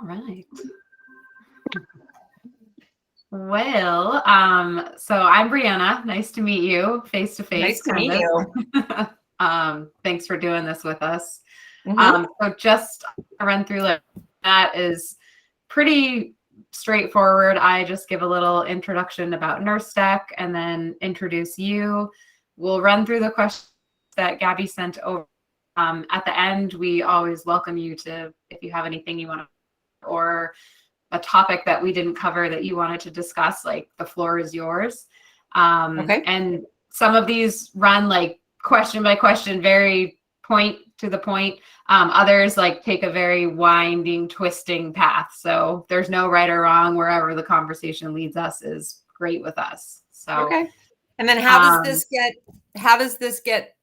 right. Well, so I'm Brianna. Nice to meet you face to face. Nice to meet you. Thanks for doing this with us. Mm-hmm. So just to run through that is pretty straightforward. I just give a little introduction about Nurse Tech and then introduce you. We'll run through the questions that Gabby sent over. At the end, we always welcome you to, if you have anything you want to, or a topic that we didn't cover that you wanted to discuss, like the floor is yours. Okay. And some of these run like question by question, very point to the point. Others like take a very winding, twisting path. So there's no right or wrong. Wherever the conversation leads us is great with us. So okay. And then how does this get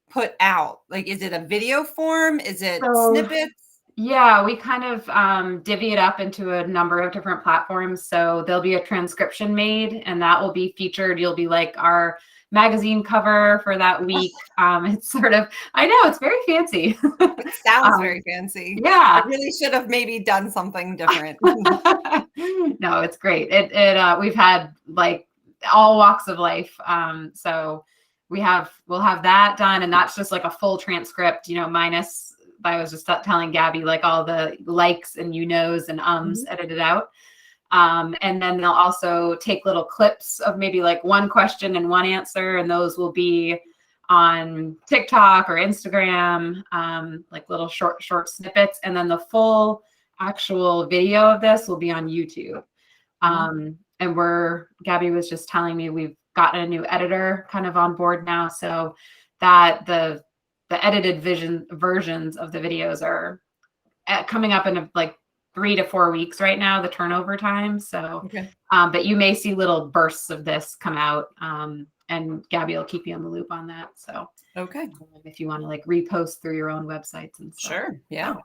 put out? Like, is it a video form? Is it snippets? Yeah, we kind of divvy it up into a number of different platforms. So there'll be a transcription made and that will be featured. You'll be like our magazine cover for that week. It's sort of, I know, it's very fancy. It sounds very fancy. Yeah. I really should have maybe done something different. No, it's great. We've had like all walks of life. So we'll have that done. And that's just like a full transcript, minus, I was just telling Gabby, like all the likes and and ums edited out. And then they'll also take little clips of maybe like one question and one answer, and those will be on TikTok or Instagram, like little short snippets. And then the full actual video of this will be on YouTube. And Gabby was just telling me we've gotten a new editor kind of on board now, so that the edited versions of the videos are coming up in like 3 to 4 weeks right now, the turnover time. So, okay. But you may see little bursts of this come out, and Gabby will keep you on the loop on that. So, okay. If you want to like repost through your own websites and stuff. Sure. Yeah.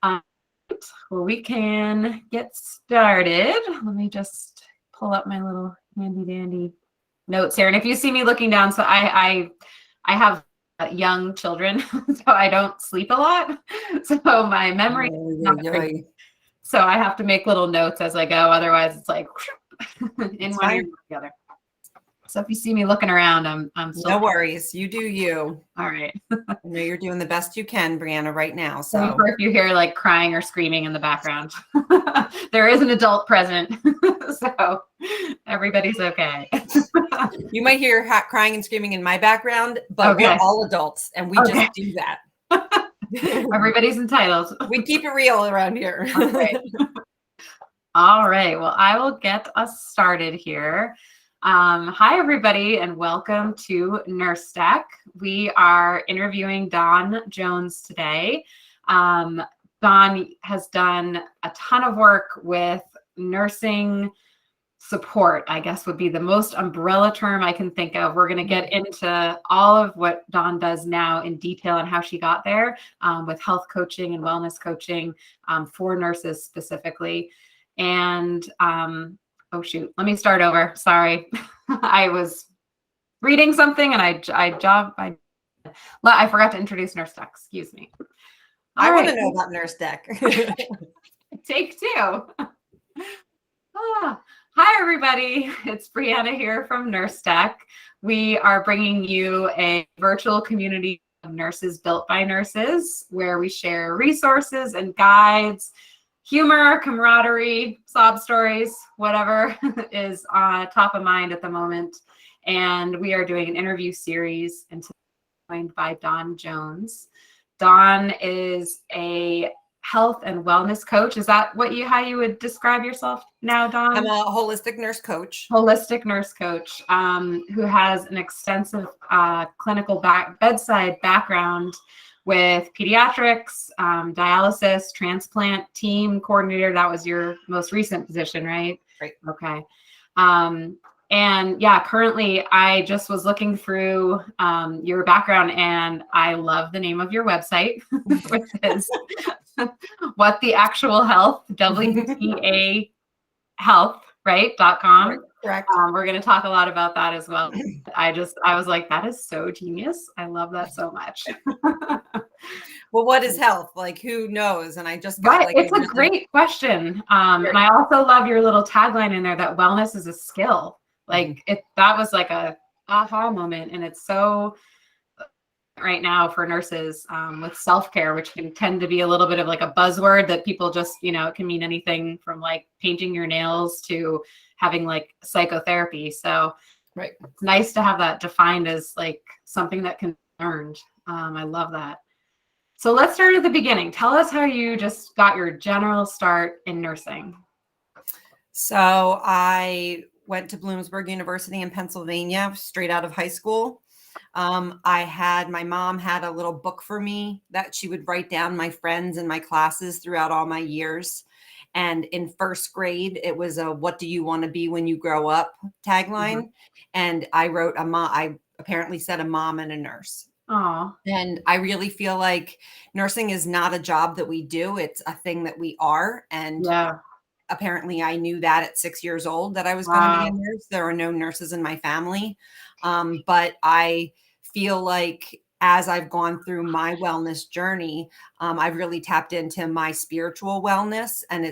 Well, we can get started. Let me just pull up my little handy dandy notes here. And if you see me looking down, so I have young children, so I don't sleep a lot. So my memory is not great. So I have to make little notes as I go. Otherwise, it's like in one ear the other. So if you see me looking around, I'm still. No worries. You do you. All right. I know you're doing the best you can, Brianna, right now. So if you hear like crying or screaming in the background, there is an adult present, so everybody's okay. You might hear crying and screaming in my background, but we're all adults, and we just do that. Everybody's entitled. We keep it real around here. Okay. All right. Well, I will get us started here. Hi, everybody, and welcome to Nurse Tech. We are interviewing Dawn Jones today. Dawn has done a ton of work with nursing support, I guess would be the most umbrella term I can think of. We're going to get into all of what Dawn does now in detail and how she got there with health coaching and wellness coaching for nurses specifically. And oh shoot, let me start over. Sorry. I was reading something and I forgot to introduce Nurse Tech. Excuse me. I want to know about Nurse Tech. Take two. Hi, everybody. It's Brianna here from Nurse Tech. We are bringing you a virtual community of nurses built by nurses, where we share resources and guides, humor, camaraderie, sob stories, whatever is top of mind at the moment. And we are doing an interview series and joined by Dawn Jones. Dawn is a health and wellness coach. Is that how you would describe yourself now, Dawn? I'm a holistic nurse coach. Holistic nurse coach who has an extensive clinical bedside background with pediatrics, dialysis, transplant team coordinator. That was your most recent position, right? Right. Okay. And yeah, currently I just was looking through your background and I love the name of your website, which is What the Actual Health, WTA Health, right? .com. Correct. We're going to talk a lot about that as well. I was like, that is so genius. I love that so much. Well, what is health? Like, who knows? And I just got Right. like It's a great question. And I also love your little tagline in there that wellness is a skill. Like that was like a aha moment. And it's so right now for nurses with self-care, which can tend to be a little bit of like a buzzword that people just, it can mean anything from like painting your nails to having like psychotherapy. So it's nice to have that defined as like something that can be learned. I love that. So let's start at the beginning. Tell us how you just got your general start in nursing. So I went to Bloomsburg University in Pennsylvania, straight out of high school. My mom had a little book for me that she would write down my friends and my classes throughout all my years. And in first grade, it was a "What do you want to be when you grow up" tagline. And I wrote I apparently said a mom and a nurse. Aww. And I really feel like nursing is not a job that we do. It's a thing that we are. And apparently I knew that at 6 years old that I was going to be a nurse. There are no nurses in my family. But I feel like as I've gone through my wellness journey, I've really tapped into my spiritual wellness. And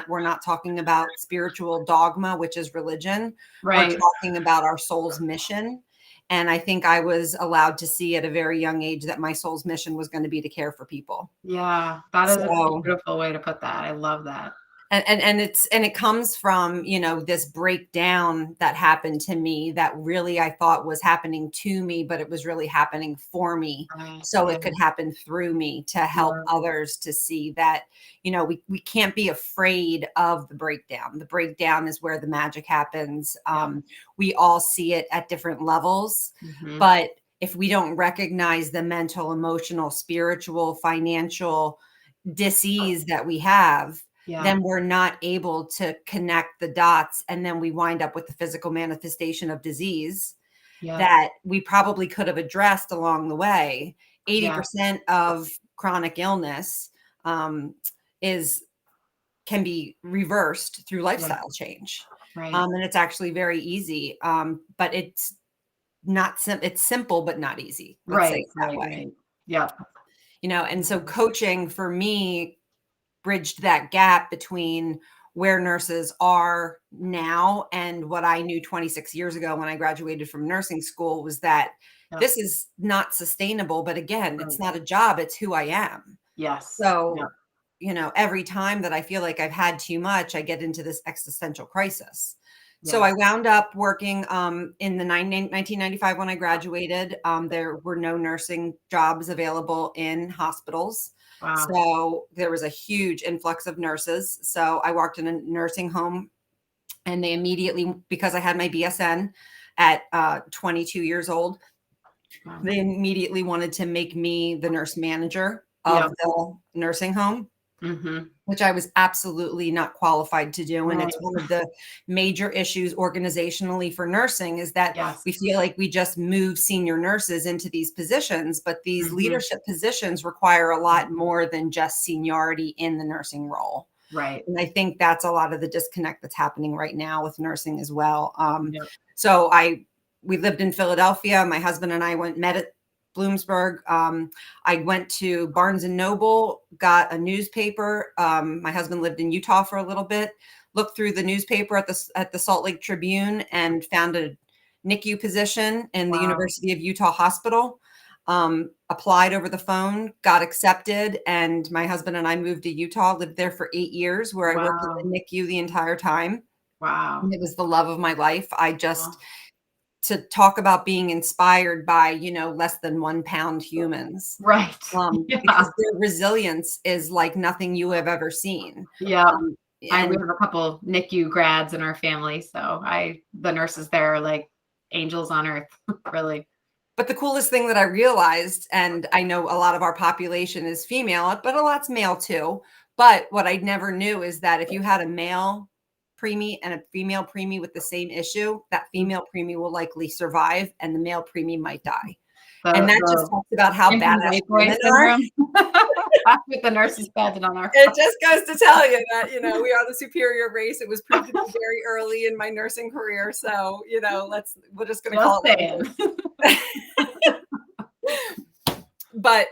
we're not talking about spiritual dogma, which is religion. We're talking about our soul's mission. And I think I was allowed to see at a very young age that my soul's mission was going to be to care for people. Yeah, that is a beautiful way to put that. I love that. And it comes from, this breakdown that happened to me that really I thought was happening to me, but it was really happening for me. So it could happen through me to help others to see that, we can't be afraid of the breakdown. The breakdown is where the magic happens. We all see it at different levels, but if we don't recognize the mental, emotional, spiritual, financial disease that we have, then we're not able to connect the dots. And then we wind up with the physical manifestation of disease that we probably could have addressed along the way. 80% of chronic illness can be reversed through lifestyle change. And it's actually very easy. But it's not it's simple, but not easy. Let's say it that way. And so coaching for me bridged that gap between where nurses are now and what I knew 26 years ago when I graduated from nursing school was that this is not sustainable. But again, it's not a job, it's who I am. So, every time that I feel like I've had too much, I get into this existential crisis. So I wound up working in the 1995 when I graduated. There were no nursing jobs available in hospitals. So there was a huge influx of nurses. So I worked in a nursing home, and they immediately, because I had my BSN at 22 years old, they immediately wanted to make me the nurse manager of the nursing home. Which I was absolutely not qualified to do. And it's one of the major issues organizationally for nursing is that we feel like we just move senior nurses into these positions, but these leadership positions require a lot more than just seniority in the nursing role. And I think that's a lot of the disconnect that's happening right now with nursing as well. So we lived in Philadelphia. My husband and I met at Bloomsburg. I went to Barnes and Noble, got a newspaper. My husband lived in Utah for a little bit, looked through the newspaper at the Salt Lake Tribune and found a NICU position in the University of Utah Hospital. Applied over the phone, got accepted, and my husband and I moved to Utah, lived there for 8 years where I worked in the NICU the entire time. And it was the love of my life. To talk about being inspired by, less than 1 pound humans. Because their resilience is like nothing you have ever seen. We have a couple NICU grads in our family. So the nurses there are like angels on earth, really. But the coolest thing that I realized, and I know a lot of our population is female, but a lot's male too. But what I never knew is that if you had a male preemie and a female preemie with the same issue, that female preemie will likely survive and the male preemie might die. And that just talks about how badass women are. That's what the nurses felt on our. It just goes to tell you that, we are the superior race. It was proved to be very early in my nursing career. So, we're just going to call it. But,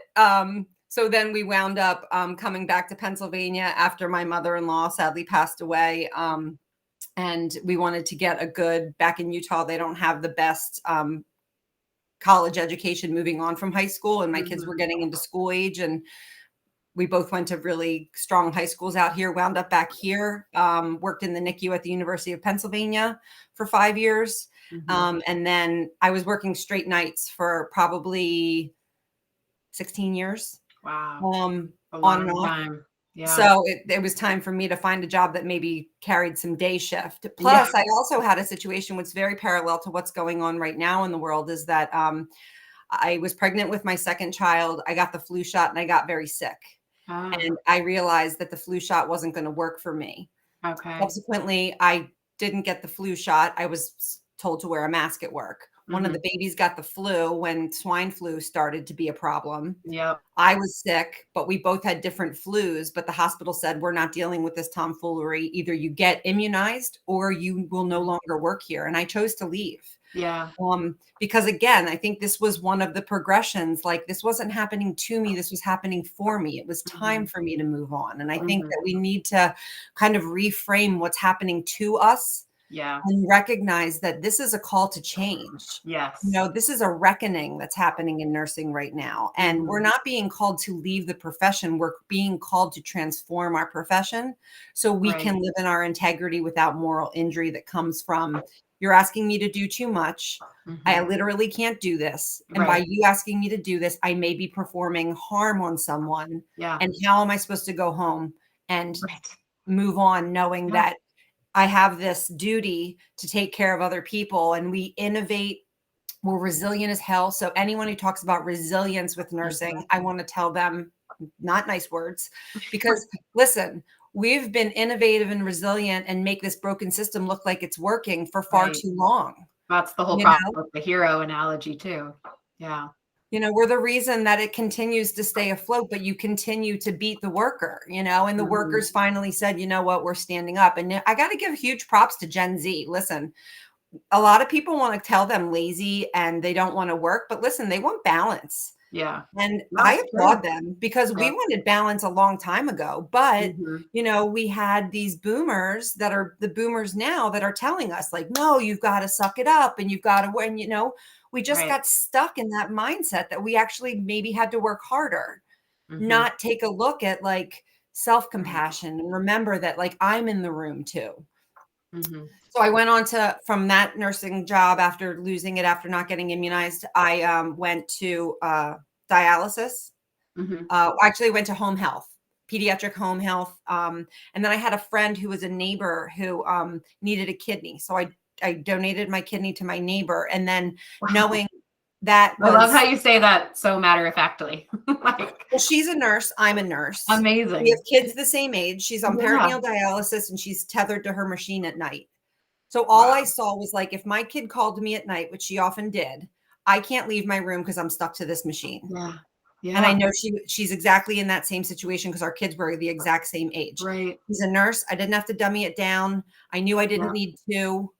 So then we wound up coming back to Pennsylvania after my mother-in-law sadly passed away. And we wanted to get a good, back in Utah, they don't have the best college education moving on from high school. And my kids were getting into school age, and we both went to really strong high schools out here, wound up back here, worked in the NICU at the University of Pennsylvania for 5 years. And then I was working straight nights for probably 16 years. Wow. A long time. Yeah. So it was time for me to find a job that maybe carried some day shift. Plus, I also had a situation which is very parallel to what's going on right now in the world, is that I was pregnant with my second child. I got the flu shot and I got very sick. And I realized that the flu shot wasn't going to work for me. Okay. Subsequently, I didn't get the flu shot. I was told to wear a mask at work. One of the babies got the flu when swine flu started to be a problem. Yep. I was sick, but we both had different flus. But the hospital said, we're not dealing with this tomfoolery. Either you get immunized or you will no longer work here. And I chose to leave. Yeah. Because again, I think this was one of the progressions. Like, this wasn't happening to me. This was happening for me. It was time for me to move on. And I think that we need to kind of reframe what's happening to us. Yeah. And recognize that this is a call to change. Yes. You know, this is a reckoning that's happening in nursing right now. And we're not being called to leave the profession. We're being called to transform our profession so we can live in our integrity without moral injury that comes from, you're asking me to do too much. I literally can't do this. And by you asking me to do this, I may be performing harm on someone. Yeah. And how am I supposed to go home and move on knowing that I have this duty to take care of other people, and we innovate. We're resilient as hell. So anyone who talks about resilience with nursing, I want to tell them not nice words, because listen, we've been innovative and resilient and make this broken system look like it's working for far too long. That's the whole problem with the hero analogy too. Yeah. You know, we're the reason that it continues to stay afloat, but you continue to beat the worker, you know, and the workers finally said, you know what, we're standing up. And I got to give huge props to Gen Z. Listen, a lot of people want to tell them lazy and they don't want to work, but listen, they want balance. Yeah. And I applaud them, because we wanted balance a long time ago. But, you know, we had these boomers that are the boomers now that are telling us, like, no, you've got to suck it up and you've got to win, you know. We just got stuck in that mindset that we actually maybe had to work harder, not take a look at like self-compassion and remember that, like, I'm in the room too. So I went on to, from that nursing job, after losing it, after not getting immunized, I went to dialysis. Actually went to home health, pediatric home health. And then I had a friend who was a neighbor who needed a kidney. So I donated my kidney to my neighbor. And then knowing that I love how you say that so matter-of-factly. Like, well, she's a nurse. I'm a nurse. Amazing. We have kids the same age. She's on peritoneal dialysis and she's tethered to her machine at night. So all I saw was, like, if my kid called me at night, which she often did, I can't leave my room because I'm stuck to this machine. Yeah. Yeah. And I know she's exactly in that same situation because our kids were the exact same age. Right. She's a nurse. I didn't have to dummy it down. I knew I didn't need to.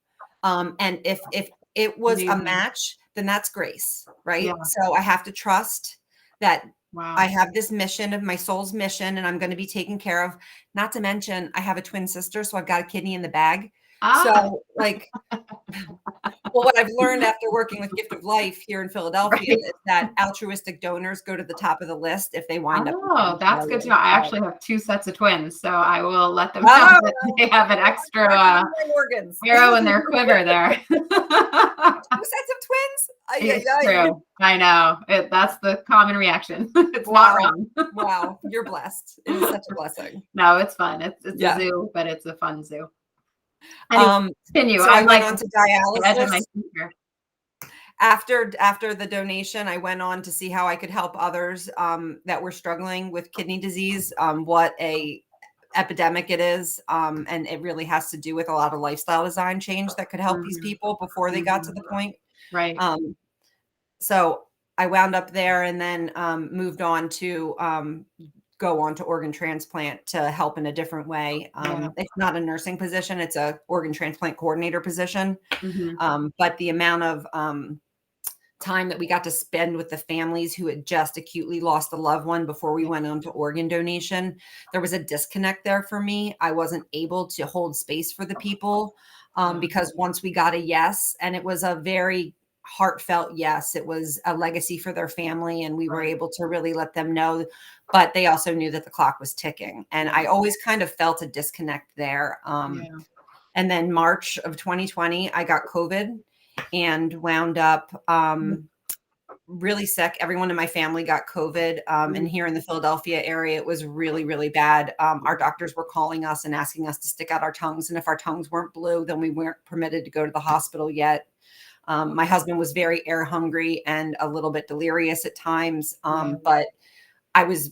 And if it was a match, then that's grace, right? Yeah. So I have to trust that I have this mission of my soul's mission, and I'm going to be taken care of. Not to mention, I have a twin sister, so I've got a kidney in the bag. So, like, well, what I've learned after working with Gift of Life here in Philadelphia is that altruistic donors go to the top of the list if they wind up. Oh, that's good to know. I actually have 2 sets of twins, so I will let them know that they have an extra arrow in their quiver there. 2 sets of twins? It's true. I know. That's the common reaction. It's not wrong. Wow. You're blessed. It is such a blessing. No, it's fun. It's a zoo, but it's a fun zoo. Continue. So I went on to dialysis. After the donation, I went on to see how I could help others that were struggling with kidney disease. What a epidemic it is, and it really has to do with a lot of lifestyle design change that could help these people before they got to the point. Right. So I wound up there, and then moved on to go on to organ transplant to help in a different way. It's not a nursing position. It's a organ transplant coordinator position. But the amount of time that we got to spend with the families who had just acutely lost a loved one before we went on to organ donation, there was a disconnect there for me. I wasn't able to hold space for the people because once we got a yes, and it was a very heartfelt yes, it was a legacy for their family, and we were able to really let them know, but they also knew that the clock was ticking. And I always kind of felt a disconnect there. And then March of 2020, I got COVID and wound up really sick. Everyone in my family got COVID. And here in the Philadelphia area, it was really, really bad. Our doctors were calling us and asking us to stick out our tongues. And if our tongues weren't blue, then we weren't permitted to go to the hospital yet. My husband was very air hungry and a little bit delirious at times. But I was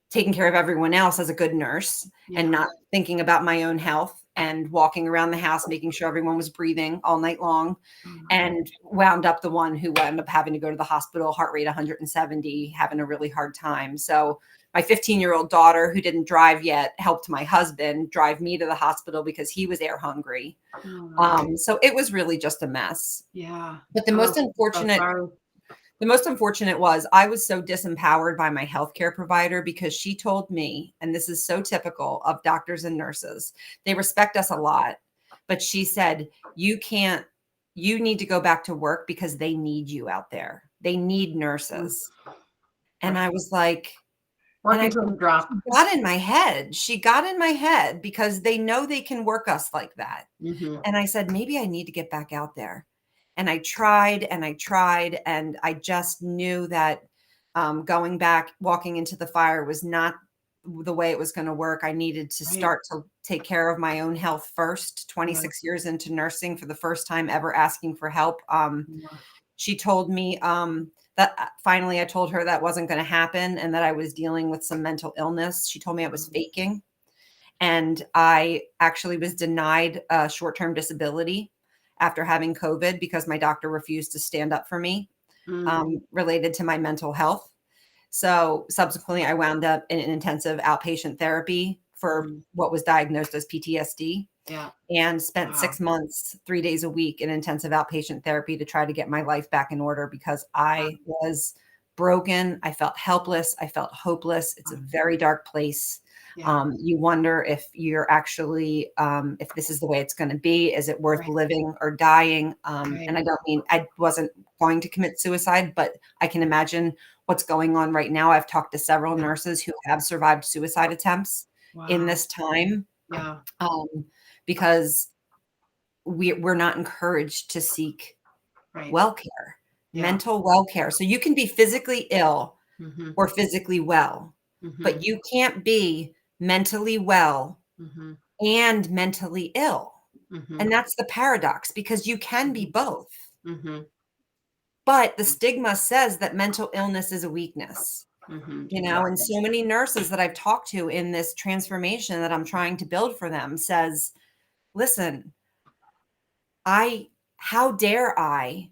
taking care of everyone else as a good nurse and not thinking about my own health, and walking around the house, making sure everyone was breathing all night long, and wound up the one who wound up having to go to the hospital, heart rate 170, having a really hard time. So my 15-year-old daughter, who didn't drive yet, helped my husband drive me to the hospital because he was air hungry. So it was really just a mess. But the most unfortunate was I was so disempowered by my healthcare provider, because she told me, and this is so typical of doctors and nurses, they respect us a lot, but she said, you need to go back to work because they need you out there. They need nurses. And I was like, working to drop. She got in my head because they know they can work us like that. And I said, maybe I need to get back out there. And I tried and I tried, and I just knew that going back, walking into the fire was not the way it was going to work. I needed to start to take care of my own health first. 26 years into nursing, for the first time ever asking for help. She told me that finally I told her that wasn't going to happen, and that I was dealing with some mental illness. She told me I was faking. And I actually was denied a short-term disability after having COVID because my doctor refused to stand up for me related to my mental health. So subsequently, I wound up in an intensive outpatient therapy for what was diagnosed as PTSD. And spent 6 months, 3 days a week in intensive outpatient therapy to try to get my life back in order, because I was broken. I felt helpless. I felt hopeless. It's a very dark place. You wonder if you're actually, if this is the way it's going to be, is it worth living or dying? And I don't mean, I wasn't going to commit suicide, but I can imagine what's going on right now. I've talked to several nurses who have survived suicide attempts in this time. Because we're not encouraged to seek well-care, mental well-care. So you can be physically ill or physically well, but you can't be mentally well and mentally ill. And that's the paradox, because you can be both. But the stigma says that mental illness is a weakness. You know, and so many nurses that I've talked to in this transformation that I'm trying to build for them says, listen, how dare I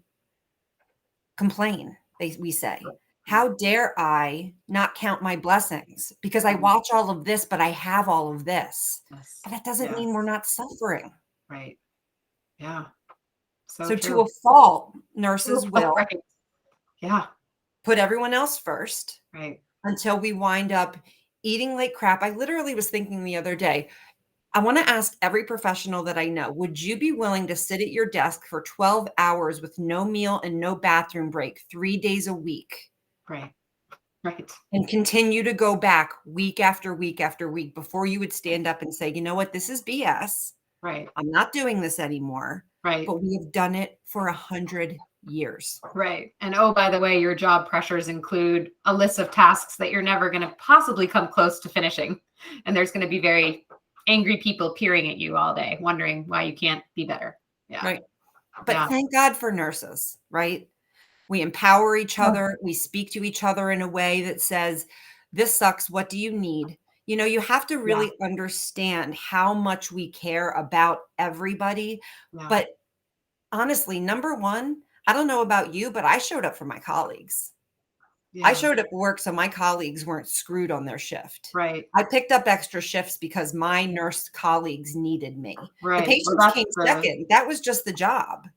complain? We say, how dare I not count my blessings because I watch all of this, but I have all of this. But that doesn't mean we're not suffering. So to a fault, nurses will put everyone else first until we wind up eating like crap. I literally was thinking the other day, I want to ask every professional that I know, would you be willing to sit at your desk for 12 hours with no meal and no bathroom break 3 days a week? And continue to go back week after week after week before you would stand up and say, you know what, this is BS. I'm not doing this anymore. But we have done it for 100 years. And oh, by the way, your job pressures include a list of tasks that you're never going to possibly come close to finishing. And there's going to be very angry people peering at you all day, wondering why you can't be better. But thank God for nurses, right? We empower each other. We speak to each other in a way that says, this sucks. What do you need? You know, you have to really understand how much we care about everybody. But honestly, number one, I don't know about you, but I showed up for my colleagues. I showed up at work so my colleagues weren't screwed on their shift. I picked up extra shifts because my nurse colleagues needed me. The patients came second. That was just the job.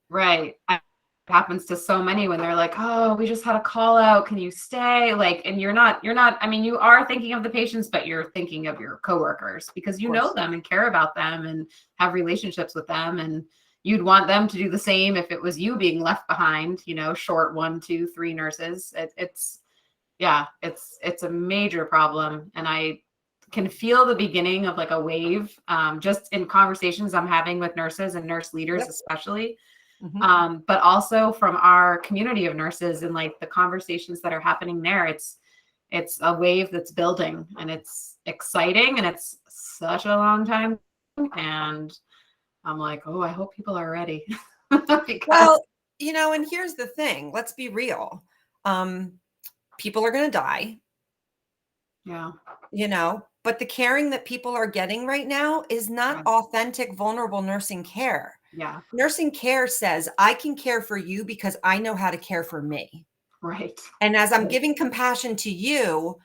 happens to so many when they're like, oh, we just had a call out. Can you stay? Like, and you're not, I mean, you are thinking of the patients, but you're thinking of your coworkers because you know them and care about them and have relationships with them. And you'd want them to do the same if it was you being left behind, you know, short 1, 2, 3 nurses. It's a major problem. And I can feel the beginning of like a wave, just in conversations I'm having with nurses and nurse leaders, especially. But also from our community of nurses and like the conversations that are happening there, it's a wave that's building and it's exciting and it's such a long time. And I'm like, oh, I hope people are ready. Well, you know, and here's the thing, let's be real. People are going to die. Yeah. You know, but the caring that people are getting right now is not authentic, vulnerable nursing care. Yeah. Nursing care says, I can care for you because I know how to care for me. Right. And as I'm giving compassion to you,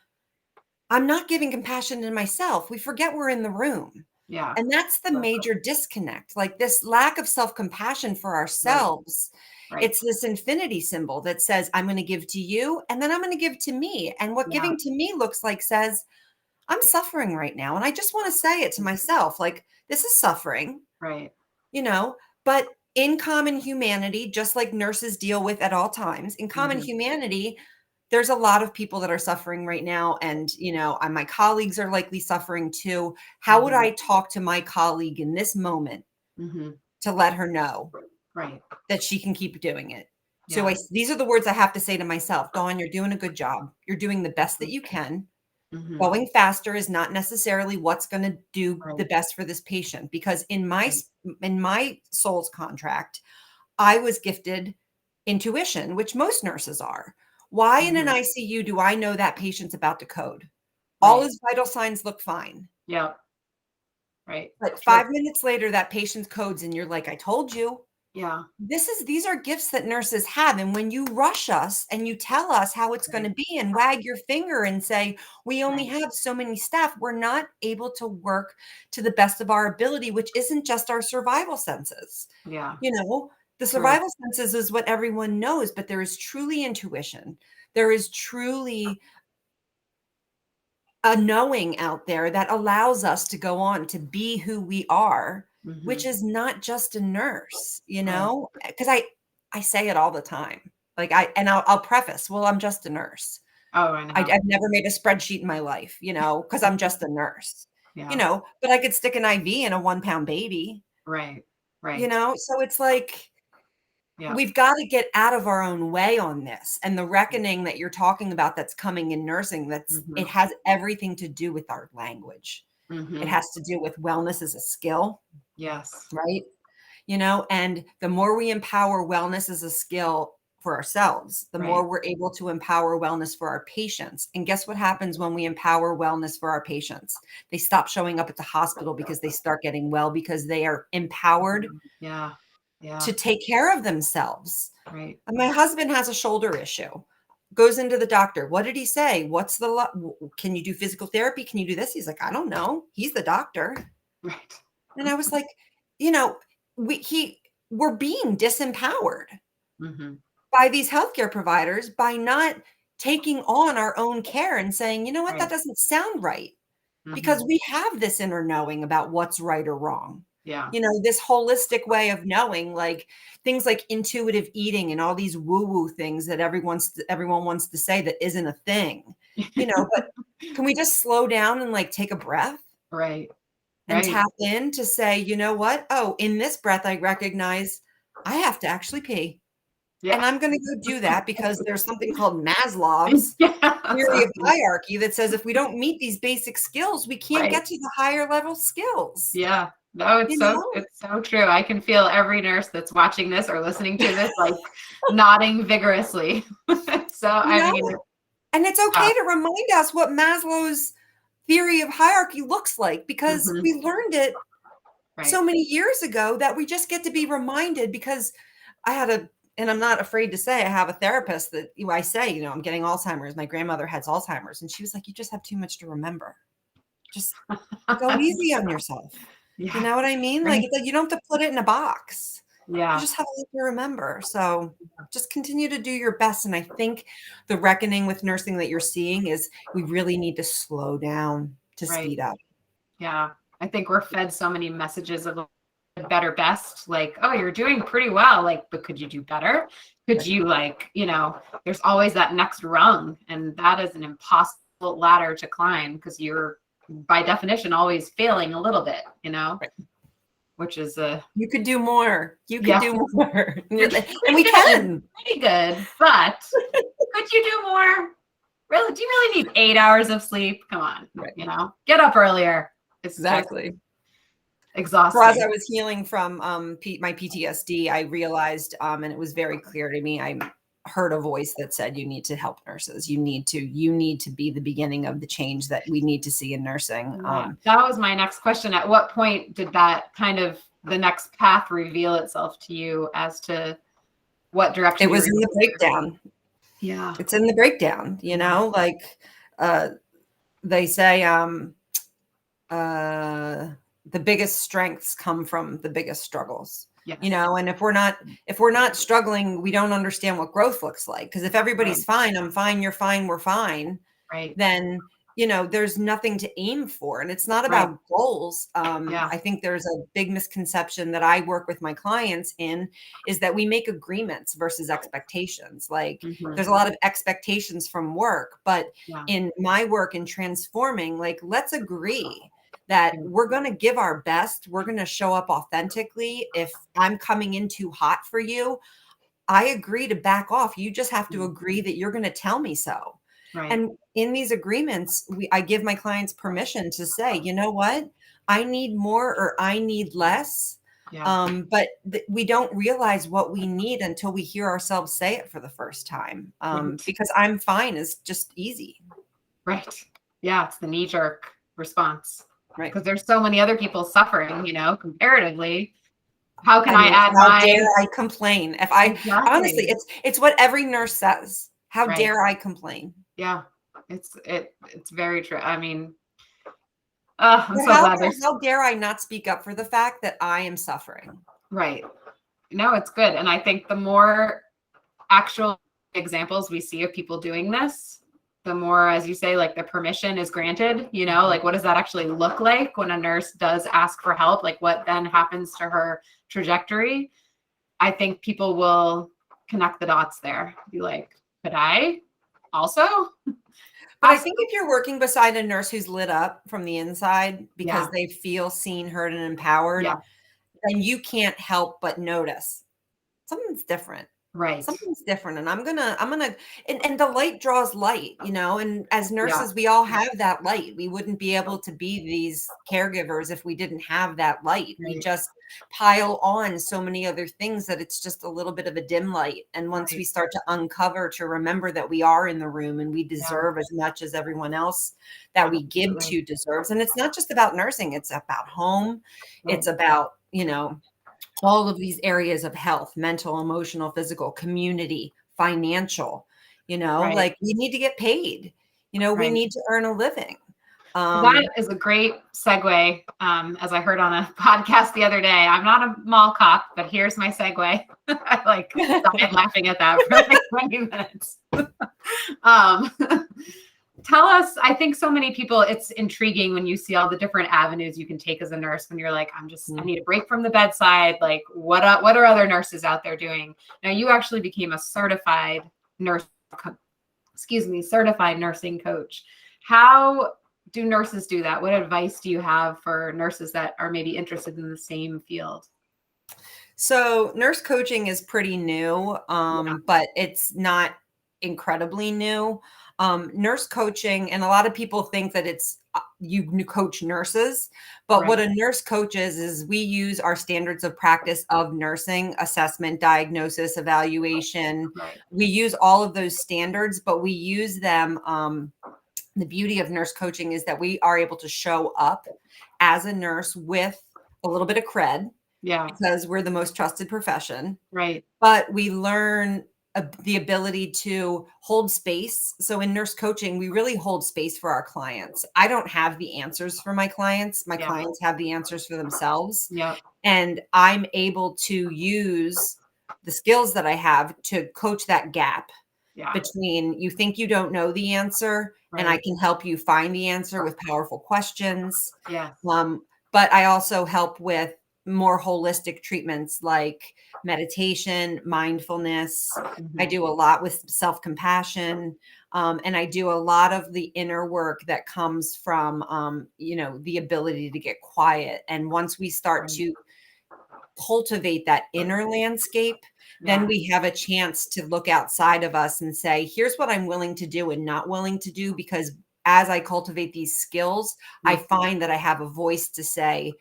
I'm not giving compassion to myself. We forget we're in the room. Yeah. And that's the major disconnect. Like this lack of self-compassion for ourselves. Right. It's this infinity symbol that says, I'm going to give to you and then I'm going to give to me. And what giving to me looks like says, I'm suffering right now. And I just want to say it to myself, like, this is suffering. Right. You know, but in common humanity, just like nurses deal with at all times, in common humanity, there's a lot of people that are suffering right now. And, you know, my colleagues are likely suffering too. How would I talk to my colleague in this moment to let her know that she can keep doing it? So these are the words I have to say to myself. Dawn, you're doing a good job. You're doing the best that you can. Going faster is not necessarily what's going to do the best for this patient, because in my soul's contract, I was gifted intuition, which most nurses are. Why in an ICU do I know that patient's about to code? All his vital signs look fine. Yeah. Right. But 5 minutes later, that patient codes and you're like, I told you. Yeah. These are gifts that nurses have. And when you rush us and you tell us how it's going to be and wag your finger and say, we only have so many staff, we're not able to work to the best of our ability, which isn't just our survival senses. Yeah. You know, the survival senses is what everyone knows, but there is truly intuition. There is truly a knowing out there that allows us to go on to be who we are, which is not just a nurse, you know, because I say it all the time. Like I'll preface, well, I'm just a nurse. Oh, I know. I've never made a spreadsheet in my life, you know, because I'm just a nurse, you know, but I could stick an IV in a 1-pound baby. Right. You know, so it's like, we've got to get out of our own way on this. And the reckoning that you're talking about that's coming in nursing, it has everything to do with our language. It has to do with wellness as a skill. Yes. Right. You know, and the more we empower wellness as a skill for ourselves, the more we're able to empower wellness for our patients. And guess what happens when we empower wellness for our patients? They stop showing up at the hospital because they start getting well, because they are empowered to take care of themselves. Right. And my husband has a shoulder issue, goes into the doctor. What did he say? Can you do physical therapy? Can you do this? He's like, I don't know. He's the doctor. Right. And I was like, you know, we're being disempowered by these healthcare providers by not taking on our own care and saying, you know what, that doesn't sound right, because we have this inner knowing about what's right or wrong. Yeah. You know, this holistic way of knowing, like things like intuitive eating and all these woo-woo things that everyone wants to say that isn't a thing, you know, but can we just slow down and like take a breath? Right. And tap in to say, you know what? Oh, in this breath, I recognize I have to actually pee. Yeah. And I'm going to go do that because there's something called Maslow's theory of hierarchy that says if we don't meet these basic skills, we can't get to the higher level skills. Yeah. No, it's so true. I can feel every nurse that's watching this or listening to this, like nodding vigorously. I mean, and it's okay to remind us what Maslow's theory of hierarchy looks like, because we learned it so many years ago that we just get to be reminded. Because and I'm not afraid to say, I have a therapist that I say, you know, I'm getting Alzheimer's. My grandmother has Alzheimer's. And she was like, you just have too much to remember. Just go easy on yourself. You know what I mean? Like, you don't have to put it in a box. Yeah. You just have to remember. So just continue to do your best. And I think the reckoning with nursing that you're seeing is we really need to slow down to speed up. Yeah. I think we're fed so many messages of better, best, like, oh, you're doing pretty well. Like, but could you do better? Could you, like, there's always that next rung, and that is an impossible ladder to climb because you're by definition always failing a little bit, Right. Which is you could do more. You could do more. And we can. Pretty good, but could you do more? Really? Do you really need 8 hours of sleep? Come on, get up earlier. It's exactly exhausting. So as I was healing from my PTSD, I realized, and it was very clear to me, I heard a voice that said, you need to help nurses. You need to be the beginning of the change that we need to see in nursing. That was my next question. At what point did that kind of the next path reveal itself to you as to what direction? It was in the breakdown. Yeah. It's in the breakdown, like they say, the biggest strengths come from the biggest struggles. Yes. And if we're not struggling, we don't understand what growth looks like. Because if everybody's fine, I'm fine, you're fine, we're fine, then there's nothing to aim for. And it's not about goals. I think there's a big misconception that I work with my clients in is that we make agreements versus expectations. Like there's a lot of expectations from work, but in my work in transforming, like, let's agree that we're going to give our best. We're going to show up authentically. If I'm coming in too hot for you, I agree to back off. You just have to agree that you're going to tell me so. Right. And in these agreements, I give my clients permission to say, you know what, I need more or I need less. Yeah. But we don't realize what we need until we hear ourselves say it for the first time. Because I'm fine is just easy. Right. Yeah. It's the knee-jerk response. Right. Because there's so many other people suffering, comparatively. How can I add how dare I complain? If I honestly, it's what every nurse says. How dare I complain? Yeah, it's very true. I mean, I'm so glad how dare I not speak up for the fact that I am suffering? Right. No, it's good. And I think the more actual examples we see of people doing this, the more, as you say, like the permission is granted, like what does that actually look like when a nurse does ask for help? Like what then happens to her trajectory? I think people will connect the dots there. Be like, could I also? But I think if you're working beside a nurse who's lit up from the inside because they feel seen, heard, and empowered, then you can't help but notice something's different. Right. Something's different. And I'm gonna, and the light draws light, and as nurses, we all have that light. We wouldn't be able to be these caregivers if we didn't have that light. Right. We just pile on so many other things that it's just a little bit of a dim light. And once we start to uncover, to remember that we are in the room and we deserve as much as everyone else that we give to deserves. And it's not just about nursing. It's about home. It's about, all of these areas of health, mental, emotional, physical, community, financial, like we need to get paid, we need to earn a living. That is a great segue. As I heard on a podcast the other day, I'm not a mall cop, but here's my segue. I died laughing at that for like 20 minutes. Tell us, I think so many people, it's intriguing when you see all the different avenues you can take as a nurse when you're like, I need a break from the bedside. Like what are other nurses out there doing? Now you actually became a certified nursing coach. How do nurses do that? What advice do you have for nurses that are maybe interested in the same field? So nurse coaching is pretty new, but it's not incredibly new. Nurse coaching, and a lot of people think that it's you coach nurses, but what a nurse coach is we use our standards of practice of nursing, assessment, diagnosis, evaluation. We use all of those standards, but we use them. The beauty of nurse coaching is that we are able to show up as a nurse with a little bit of cred. Yeah. Because we're the most trusted profession. Right. But we learn the ability to hold space. So in nurse coaching, we really hold space for our clients. I don't have the answers for my clients. My clients have the answers for themselves. Yeah. And I'm able to use the skills that I have to coach that gap between you think you don't know the answer, and I can help you find the answer with powerful questions. Yeah. But I also help with more holistic treatments like meditation, mindfulness. I do a lot with self-compassion. And I do a lot of the inner work that comes from, the ability to get quiet. And once we start to cultivate that inner landscape, then we have a chance to look outside of us and say, here's what I'm willing to do and not willing to do, because as I cultivate these skills, I find that I have a voice to say,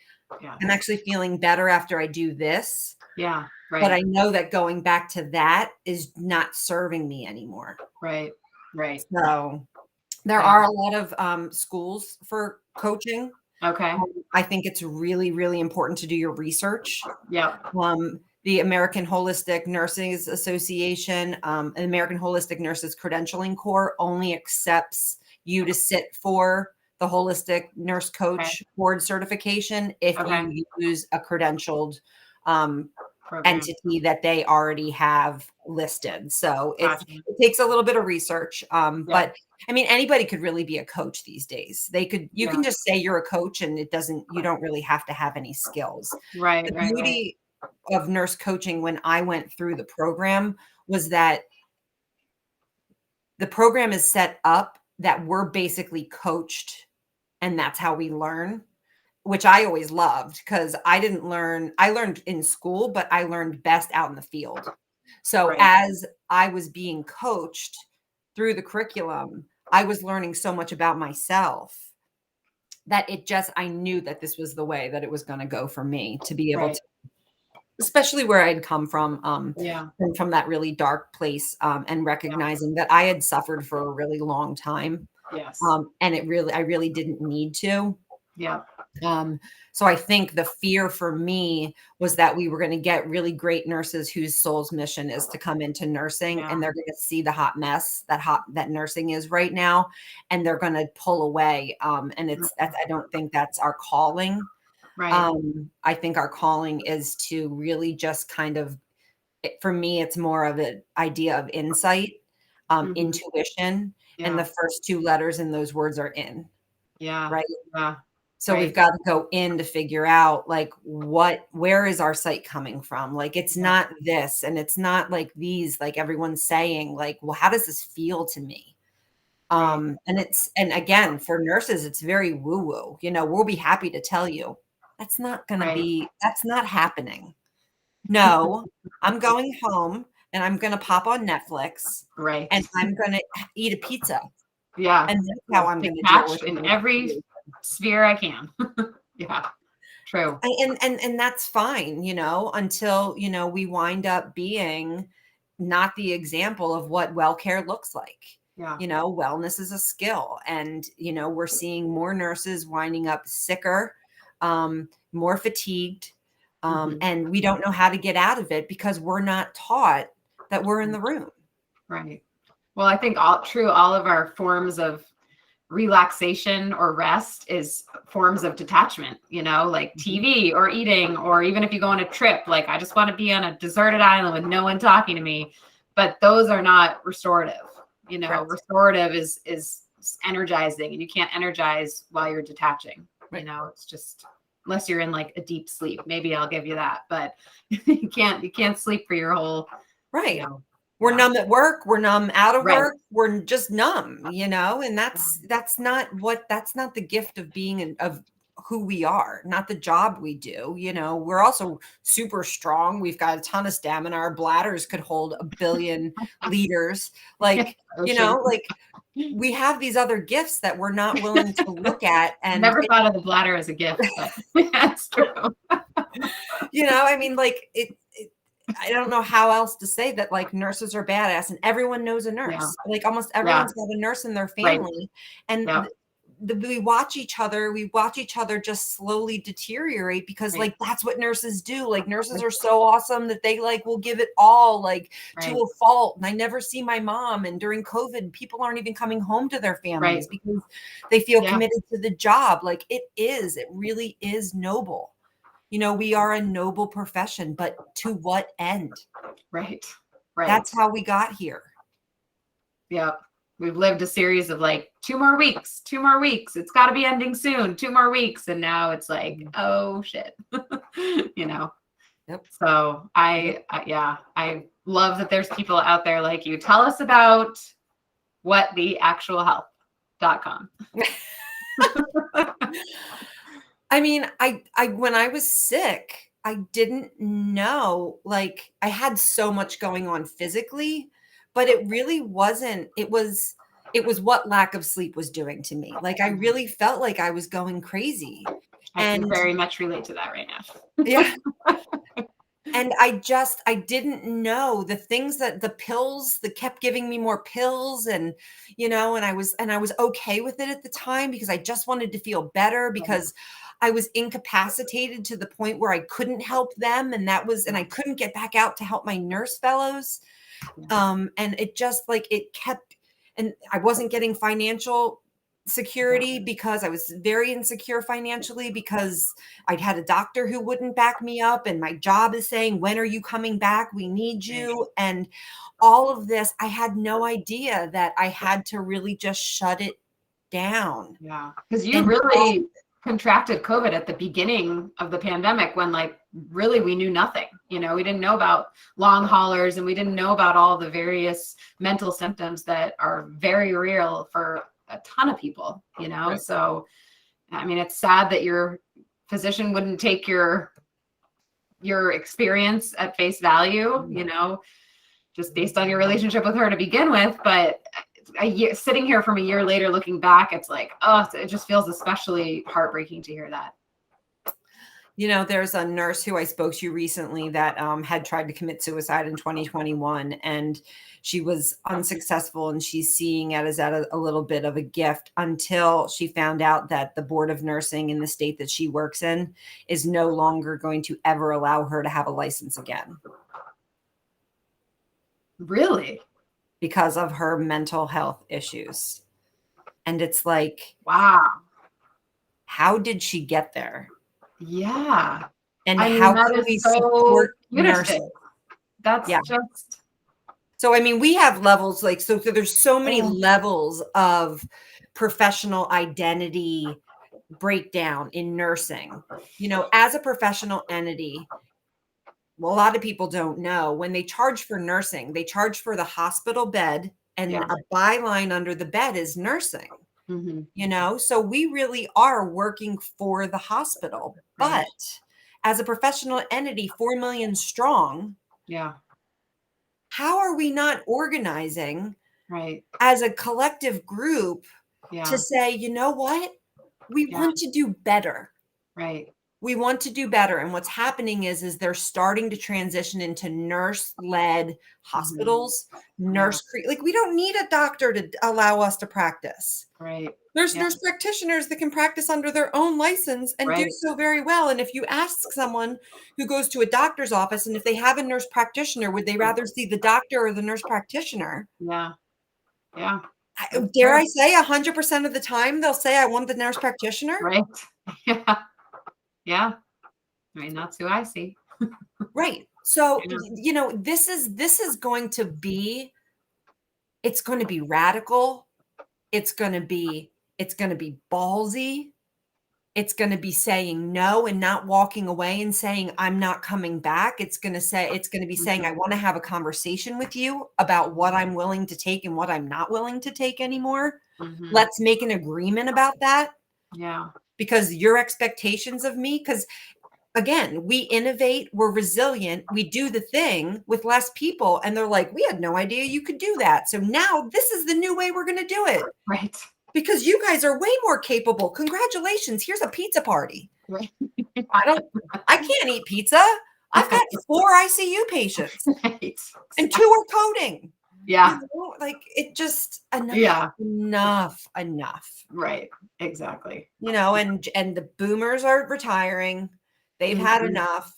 I'm actually feeling better after I do this. Yeah. Right. But I know that going back to that is not serving me anymore. Right. Right. So there are a lot of schools for coaching. Okay. I think it's really, really important to do your research. Yeah. The American Holistic Nurses Association, and American Holistic Nurses Credentialing Corps only accepts you to sit for the Holistic Nurse Coach Board certification if you use a credentialed entity that they already have listed. So it takes a little bit of research. But I mean, anybody could really be a coach these days. You can just say you're a coach, and you don't really have to have any skills. Right. The beauty of nurse coaching when I went through the program was that the program is set up that we're basically coached, and that's how we learn, which I always loved, because I learned in school, but I learned best out in the field. So as I was being coached through the curriculum, I was learning so much about myself that I knew that this was the way that it was going to go for me to be able to, especially where I'd come from that really dark place, and recognizing that I had suffered for a really long time. Yes. And I really didn't need to. Yeah. So I think the fear for me was that we were going to get really great nurses whose soul's mission is to come into nursing, and they're going to see the hot mess that nursing is right now, and they're going to pull away. And I don't think that's our calling. Right. I think our calling is to really just kind of, for me, it's more of an idea of insight, intuition, and the first two letters in those words are in. Yeah. Right. Yeah. So we've got to go in to figure out, like, where is our sight coming from? Like, it's not this, and it's not like these, like everyone's saying, like, well, how does this feel to me? And again, for nurses, it's very woo-woo. We'll be happy to tell you that's not going to be, that's not happening. No, I'm going home and I'm going to pop on Netflix. Right. And I'm going to eat a pizza. Yeah. And that's how I'm going to deal with in every sphere I can. Yeah. True. And that's fine, until, we wind up being not the example of what well care looks like. Yeah. Wellness is a skill, and, we're seeing more nurses winding up sicker, more fatigued, and we don't know how to get out of it because we're not taught that we're in the room. Right. Well, I think all of our forms of relaxation or rest is forms of detachment, like TV or eating, or even if you go on a trip, like I just want to be on a deserted island with no one talking to me, but those are not restorative. Restorative is energizing, and you can't energize while you're detaching. It's just, unless you're in like a deep sleep, maybe I'll give you that, but you can't sleep for your whole We're numb at work. We're numb out of work. We're just numb, and that's not the gift of being of who we are, not the job we do. We're also super strong. We've got a ton of stamina. Our bladders could hold 1 billion liters. Like, we have these other gifts that we're not willing to look at. And never thought of the bladder as a gift, but that's true. I mean, like I don't know how else to say that, like, nurses are badass, and everyone knows a nurse. Like almost everyone's got a nurse in their family. And we watch each other just slowly deteriorate because like that's what nurses do. Like nurses are so awesome that they like will give it all like to a fault. And I never see my mom. And during COVID, people aren't even coming home to their families because they feel committed to the job. Like it really is noble. You know, we are a noble profession, but to what end? Right. That's how we got here. Yeah. We've lived a series of like 2 more weeks. It's got to be ending soon. 2 more weeks. And now it's like, oh shit, you know? Yep. So I love that there's people out there like you. Tell us about whattheactualhealth.com. I mean, I when I was sick, I didn't know, like I had so much going on physically, but it really wasn't, it was what lack of sleep was doing to me. Like I really felt like I was going crazy. I can very much relate to that right now. Yeah. And I didn't know the things that the pills that kept giving me more pills and, you know, and I was okay with it at the time because I just wanted to feel better because I was incapacitated to the point where I couldn't help them. And I couldn't get back out to help my nurse fellows. And it just like, it kept, and I wasn't getting financial security because I was very insecure financially because I'd had a doctor who wouldn't back me up and my job is saying, when are you coming back? We need you. And all of this, I had no idea that I had to really just shut it down. Yeah. Because you really contracted COVID at the beginning of the pandemic when like really we knew nothing. You know, we didn't know about long haulers and we didn't know about all the various mental symptoms that are very real for a ton of people, you know? So, I mean, it's sad that your physician wouldn't take your experience at face value, you know, just based on your relationship with her to begin with. But sitting here from a year later, looking back, it's like, oh, it just feels especially heartbreaking to hear that. You know, there's a nurse who I spoke to recently that had tried to commit suicide in 2021 and she was unsuccessful and she's seeing it as a little bit of a gift until she found out that the board of nursing in the state that she works in is no longer going to ever allow her to have a license again. Really? Because of her mental health issues. And it's like, wow, how did she get there? Yeah. And how can we support nurses? That's just. So, I mean, we have levels like, so there's so many levels of professional identity breakdown in nursing. You know, as a professional entity, well, a lot of people don't know when they charge for nursing, they charge for the hospital bed and a byline under the bed is nursing. You know, so we really are working for the hospital, but as a professional entity, 4 million strong. Yeah. How are we not organizing as a collective group to say, you know what, we want to do better. Right. We want to do better. And what's happening is they're starting to transition into nurse-led hospitals, like we don't need a doctor to allow us to practice. Right. There's nurse practitioners that can practice under their own license and do so very well. And if you ask someone who goes to a doctor's office and if they have a nurse practitioner, would they rather see the doctor or the nurse practitioner? Yeah. Yeah. Dare I say 100% of the time they'll say, I want the nurse practitioner. Right. Yeah. Yeah. I mean, that's who I see. Right. So, you know, this is going to be, it's going to be radical. It's going to be ballsy. It's going to be saying no and not walking away and saying, I'm not coming back. It's going to be saying, I want to have a conversation with you about what I'm willing to take and what I'm not willing to take anymore. Let's make an agreement about that. Yeah. Because your expectations of me, because again, we innovate, we're resilient, we do the thing with less people. And they're like, we had no idea you could do that. So now this is the new way we're going to do it. Right. Because you guys are way more capable. Congratulations. Here's a pizza party. Right. I can't eat pizza. I've got 4 ICU patients and 2 are coding. Yeah. You know, like it just enough, Yeah. enough. Right. Exactly. You know, and the boomers are retiring. They've had enough.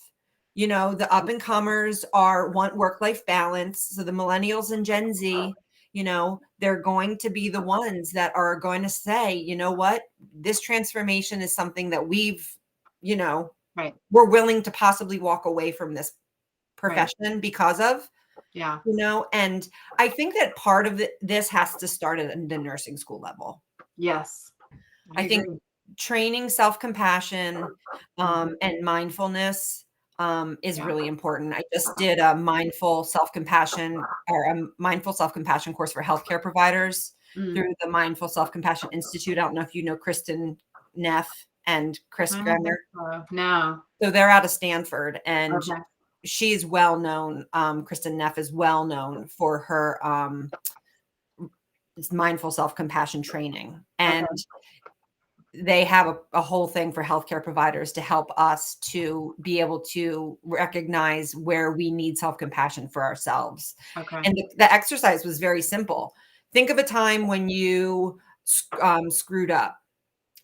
You know, the up and comers want work-life balance. So the millennials and Gen Z, you know, they're going to be the ones that are going to say, you know what, this transformation is something that we've, you know, we're willing to possibly walk away from this profession because of. Yeah. You know, and I think that part of this has to start at the nursing school level. Yes. I think training self-compassion and mindfulness is really important. I just did a mindful self-compassion course for healthcare providers through the Mindful Self-Compassion Institute. I don't know if you know Kristen Neff and Chris Gremmer. No. So they're out of Stanford, and she's well known. Kristen Neff is well known for her mindful self-compassion training, and they have a whole thing for healthcare providers to help us to be able to recognize where we need self-compassion for ourselves. And the exercise was very simple. Think of a time when you screwed up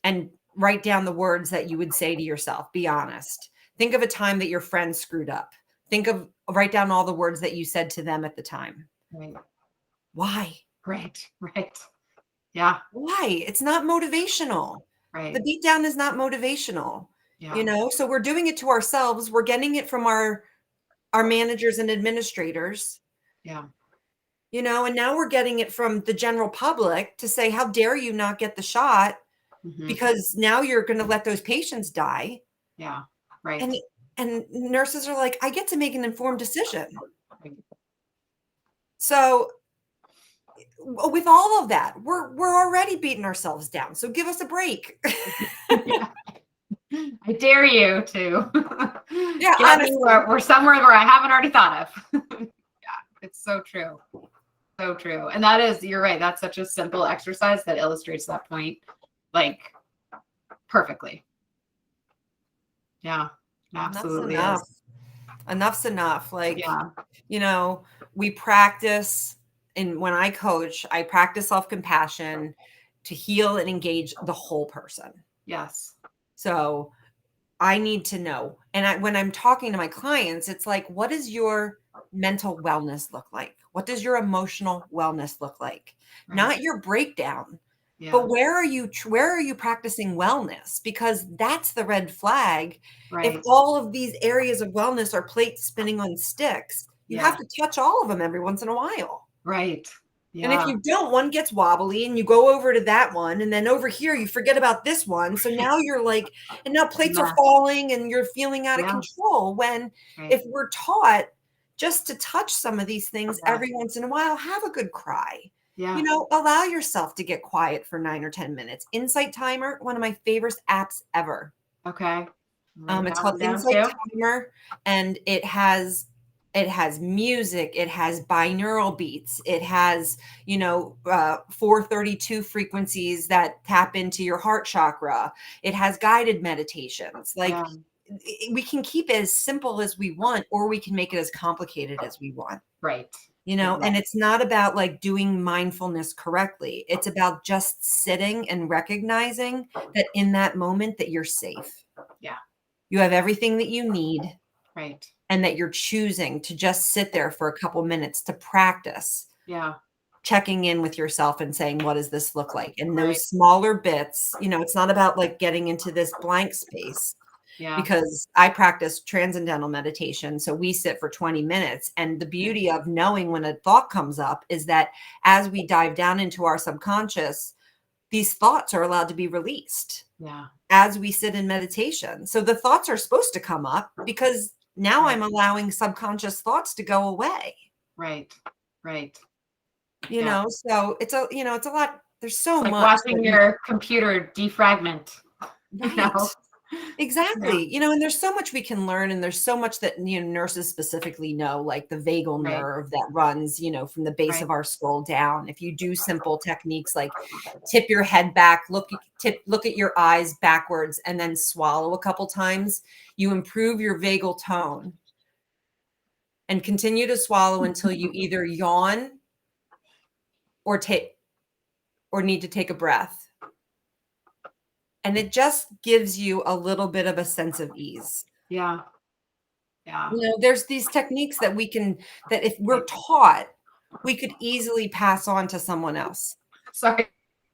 and write down the words that you would say to yourself. Be honest. Think of a time that your friend screwed up. Write down all the words that you said to them at the time. Why? Right. Yeah. Why? It's not motivational. The beat down is not motivational. You know, so we're doing it to ourselves. We're getting it from our managers and administrators. Yeah. You know, and now we're getting it from the general public to say, how dare you not get the shot? Because now you're going to let those patients die. Yeah. Right. And nurses are like, I get to make an informed decision. So with all of that, we're already beating ourselves down. So give us a break. I dare you to get me we're somewhere where I haven't already thought of. It's so true. So true. And that is, you're right. That's such a simple exercise that illustrates that point like perfectly. Yeah, absolutely. Enough's enough. Like, you know, we practice, and when I coach, I practice self-compassion to heal and engage the whole person. Yes. So I need to know. And when I'm talking to my clients, it's like, what does your mental wellness look like? What does your emotional wellness look like? Not your breakdown. But where are you practicing wellness? Because that's the red flag. If all of these areas of wellness are plates spinning on sticks, you have to touch all of them every once in a while. Right. And if you don't, one gets wobbly and you go over to that one. And then over here, you forget about this one. So now you're like, and now plates are falling and you're feeling out of control. When if we're taught just to touch some of these things every once in a while, have a good cry. You know, allow yourself to get quiet for 9 or 10 minutes. Insight Timer, one of my favorite apps ever. It's called Insight Timer, and it has music, it has binaural beats, it has, you know, 432 frequencies that tap into your heart chakra. It has guided meditations. Like we can keep it as simple as we want, or we can make it as complicated as we want. Right. You know, and it's not about like doing mindfulness correctly. It's about just sitting and recognizing that in that moment that you're safe. Yeah. You have everything that you need. Right. And that you're choosing to just sit there for a couple minutes to practice. Checking in with yourself and saying, what does this look like? And those smaller bits, you know, it's not about like getting into this blank space. Because I practice transcendental meditation. So we sit for 20 minutes. And the beauty of knowing when a thought comes up is that as we dive down into our subconscious, these thoughts are allowed to be released as we sit in meditation. So the thoughts are supposed to come up because now I'm allowing subconscious thoughts to go away. Right. You know, so it's a lot. There's so much. Watching your computer defragment. You know? Exactly. You know, and there's so much we can learn, and there's so much that, you know, nurses specifically know, like the vagal nerve that runs, you know, from the base of our skull down. If you do simple techniques like tip your head back, look at your eyes backwards, and then swallow a couple times, you improve your vagal tone. And continue to swallow until you either yawn or need to take a breath. And it just gives you a little bit of a sense of ease. Yeah. Yeah. There's these techniques that that if we're taught, we could easily pass on to someone else. Sorry,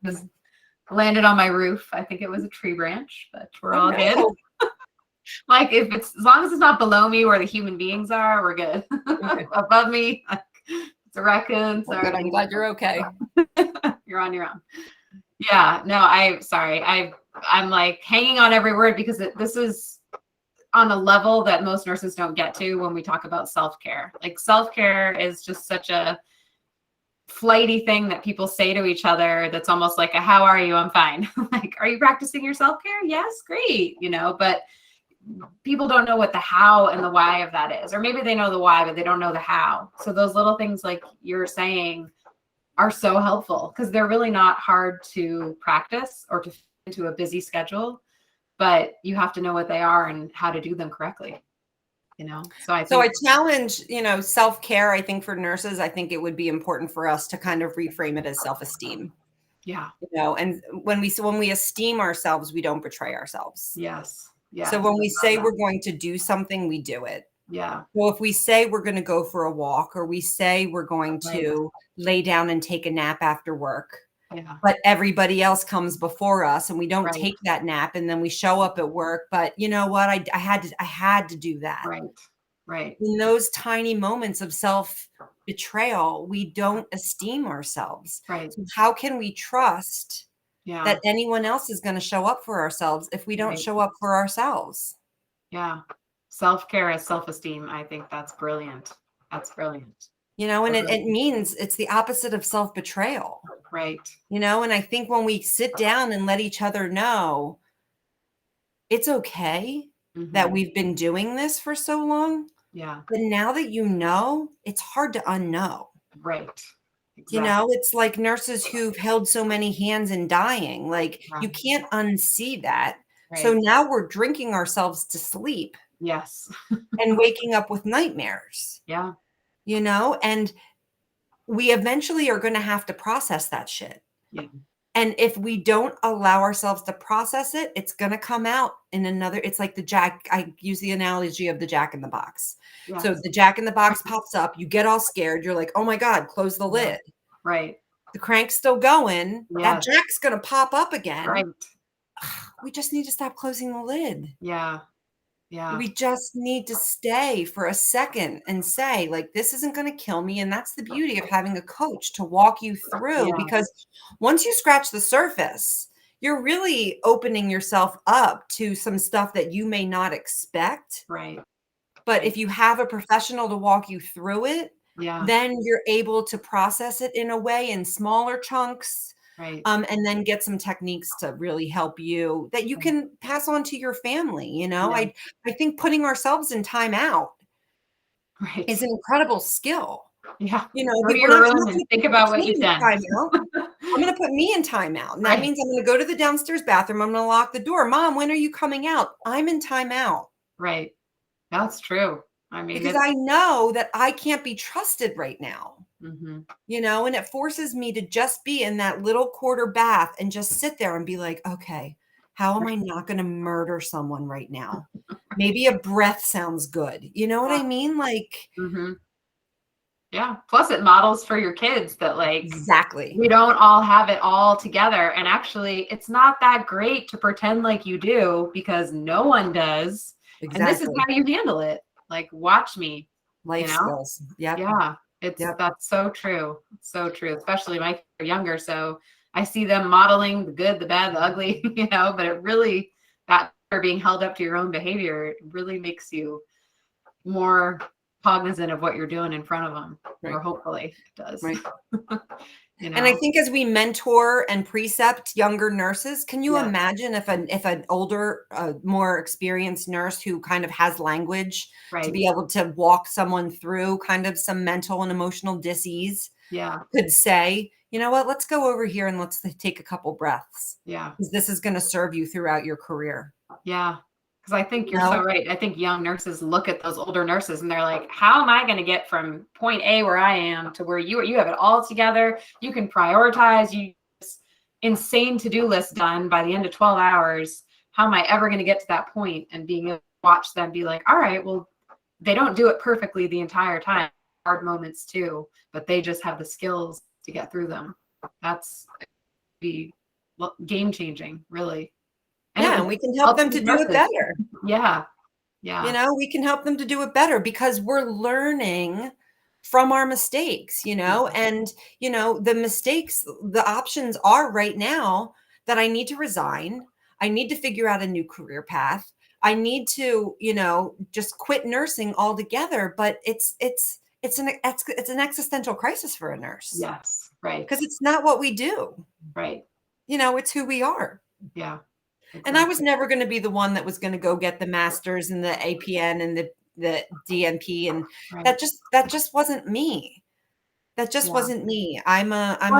just landed on my roof. I think it was a tree branch, but we're all good. Like as long as it's not below me where the human beings are, we're good. Okay. Above me, it's a raccoon. Sorry. Good. I'm glad you're okay. You're on your own. Yeah, no, I'm like hanging on every word because this is on a level that most nurses don't get to when we talk about self-care. Like self-care is just such a flighty thing that people say to each other. That's almost like how are you? I'm fine. Like, are you practicing your self-care? Yes, great. But people don't know what the how and the why of that is. Or maybe they know the why, but they don't know the how. So those little things like you're saying are so helpful because they're really not hard to practice or to fit into a busy schedule, but you have to know what they are and how to do them correctly. So I challenge, self-care. I think for nurses, I think it would be important for us to kind of reframe it as self-esteem. Yeah. And when we esteem ourselves, we don't betray ourselves. Yes. Yeah. So when we say we're going to do something, we do it. Yeah. Well, if we say we're going to go for a walk, or we say we're going to lay down and take a nap after work, but everybody else comes before us and we don't take that nap, and then we show up at work. But you know what? I had to do that. Right. In those tiny moments of self-betrayal, we don't esteem ourselves. Right. So how can we trust that anyone else is going to show up for ourselves if we don't show up for ourselves? Yeah. Self-care as self-esteem. I think that's brilliant. That's brilliant. And it means it's the opposite of self-betrayal. Right. And I think when we sit down and let each other know it's okay that we've been doing this for so long. Yeah. But now that it's hard to unknow. Right. Exactly. It's like nurses who've held so many hands in dying. Like you can't unsee that. Right. So now we're drinking ourselves to sleep. Yes. And waking up with nightmares. Yeah. And we eventually are going to have to process that shit. Yeah. And if we don't allow ourselves to process it, it's going to come out in it's like I use the analogy of the Jack in the Box. Yes. So the Jack in the Box pops up, you get all scared. You're like, oh my God, close the lid. Right. The crank's still going. Yes. That Jack's going to pop up again. Right. We just need to stop closing the lid. Yeah. Yeah. We just need to stay for a second and say, like, this isn't going to kill me. And that's the beauty of having a coach to walk you through, because once you scratch the surface, you're really opening yourself up to some stuff that you may not expect. Right. But if you have a professional to walk you through it, then you're able to process it in a way in smaller chunks. Right. And then get some techniques to really help you that you can pass on to your family. I think putting ourselves in timeout is an incredible skill. Yeah. Think about what you've done. I'm going to put me in timeout. And that means I'm going to go to the downstairs bathroom. I'm going to lock the door. Mom, when are you coming out? I'm in timeout. Right. That's true. Because I know that I can't be trusted right now. Mm-hmm. And it forces me to just be in that little quarter bath and just sit there and be like, okay, how am I not going to murder someone right now? Maybe a breath sounds good. You know what I mean? Like, yeah. Plus it models for your kids that exactly, we don't all have it all together. And actually it's not that great to pretend like you do, because no one does. Exactly. And this is how you handle it. Like, watch me. Life skills. Yep. Yeah. That's so true. So true. Especially my kids are younger. So I see them modeling the good, the bad, the ugly, but it really, that for being held up to your own behavior, it really makes you more cognizant of what you're doing in front of them, or hopefully it does. Right. And I think as we mentor and precept younger nurses, can you imagine if an older, more experienced nurse who kind of has language to be able to walk someone through kind of some mental and emotional dis-ease could say, you know what, let's go over here and let's take a couple breaths. Yeah. Because this is going to serve you throughout your career. Yeah. Because I think you're so right. I think young nurses look at those older nurses and they're like, how am I going to get from point A where I am to where you have it all together. You can prioritize, you insane to-do list done by the end of 12 hours. How am I ever going to get to that point? And being able to watch them be like, all right, well, they don't do it perfectly the entire time. Hard moments too, but they just have the skills to get through them. That's be game changing, really. And we can help them to do it better. Yeah. We can help them to do it better because we're learning from our mistakes, and, the mistakes, the options are right now that I need to resign. I need to figure out a new career path. I need to, just quit nursing altogether. But it's an existential crisis for a nurse. Yes. Right. Because it's not what we do. Right. It's who we are. Yeah. Exactly. And I was never going to be the one that was going to go get the master's and the APN and the DNP. And that just wasn't me. That just wasn't me. I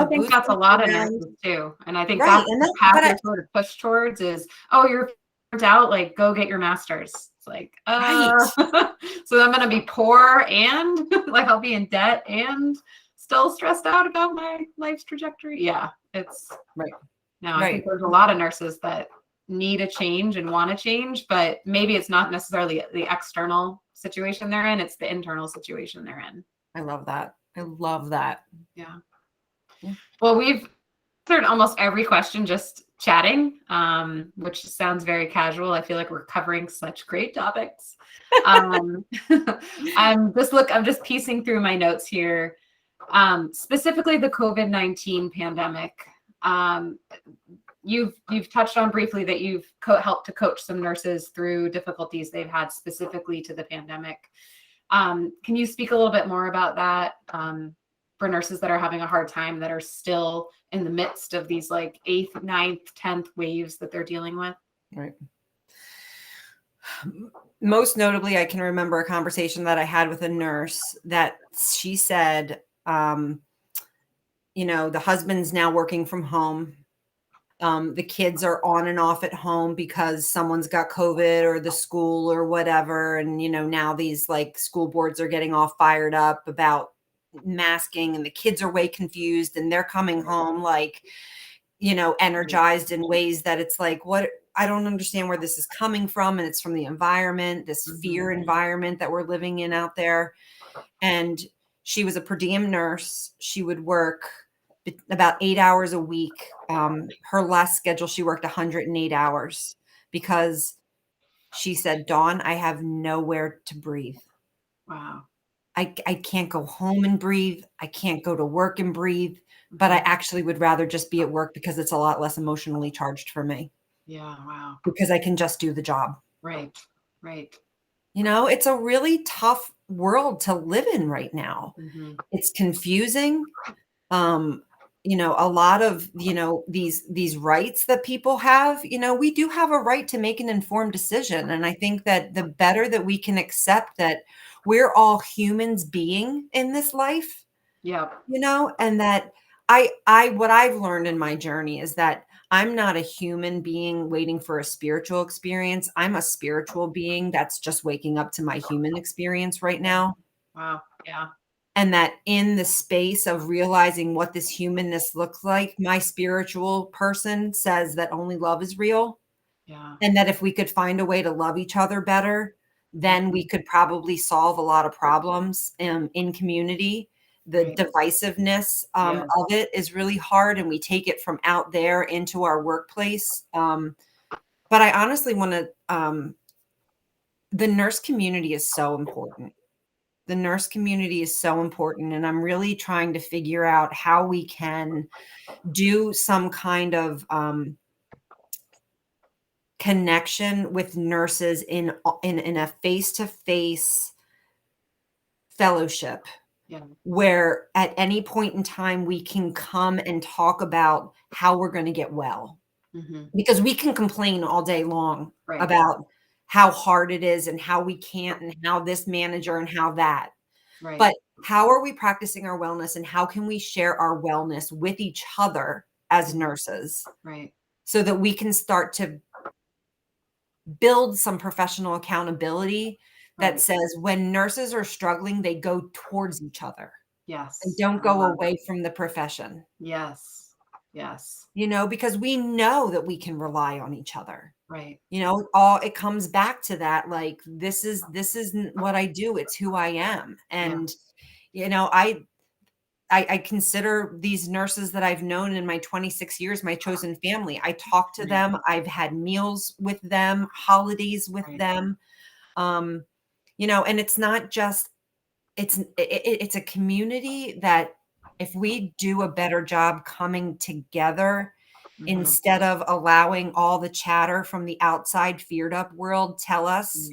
think that's a lot of nurses too. And I think that's the path you're sort of pushed towards is, oh, you're burnt out, like go get your master's. It's like, so I'm going to be poor and like I'll be in debt and still stressed out about my life's trajectory. Yeah, it's right. No, I think there's a lot of nurses that need a change and want to change, but maybe it's not necessarily the external situation they're in, it's the internal situation they're in. I love that. I love that. Yeah. Well, we've answered almost every question just chatting, which sounds very casual. I feel like we're covering such great topics. I'm just piecing through my notes here. Specifically the COVID-19 pandemic. You've touched on briefly that you've helped to coach some nurses through difficulties they've had specifically to the pandemic. Can you speak a little bit more about that for nurses that are having a hard time, that are still in the midst of these like 8th, 9th, 10th waves that they're dealing with? Right. Most notably, I can remember a conversation that I had with a nurse that she said, the husband's now working from home. The kids are on and off at home because someone's got COVID or the school or whatever. And, now these like school boards are getting all fired up about masking and the kids are way confused and they're coming home like, energized in ways that it's like, what? I don't understand where this is coming from. And it's from the environment, this fear environment that we're living in out there. And she was a per diem nurse. She would work about 8 hours a week. Her last schedule, she worked 108 hours because she said, Dawn, I have nowhere to breathe. Wow. I can't go home and breathe. I can't go to work and breathe, but I actually would rather just be at work because it's a lot less emotionally charged for me. Yeah. Wow. Because I can just do the job. Right. Right. It's a really tough world to live in right now. Mm-hmm. It's confusing. A lot of, these rights that people have, we do have a right to make an informed decision. And I think that the better that we can accept that we're all humans being in this life, and that what I've learned in my journey is that I'm not a human being waiting for a spiritual experience. I'm a spiritual being that's just waking up to my human experience right now. Wow. Yeah. And that in the space of realizing what this humanness looks like, my spiritual person says that only love is real. Yeah. And that if we could find a way to love each other better, then we could probably solve a lot of problems in community. The divisiveness of it is really hard, and we take it from out there into our workplace. But I honestly want to, the nurse community is so important. The nurse community is so important. And I'm really trying to figure out how we can do some kind of connection with nurses in a face-to-face fellowship, where at any point in time we can come and talk about how we're going to get well. Mm-hmm. Because we can complain all day long about how hard it is and how we can't and how this manager and how that. Right. But how are we practicing our wellness, and how can we share our wellness with each other as nurses? Right. So that we can start to build some professional accountability that says when nurses are struggling, they go towards each other. Yes. And don't go away from the profession. Yes. Yes. You know, because we know that we can rely on each other. Right. You know, it comes back to that, like, this isn't what I do, it's who I am. And, you know, I consider these nurses that I've known in my 26 years, my chosen family. I talk to them. I've had meals with them, holidays with them. You know, and it's not just, it's a community that if we do a better job coming together, instead of allowing all the chatter from the outside feared up world tell us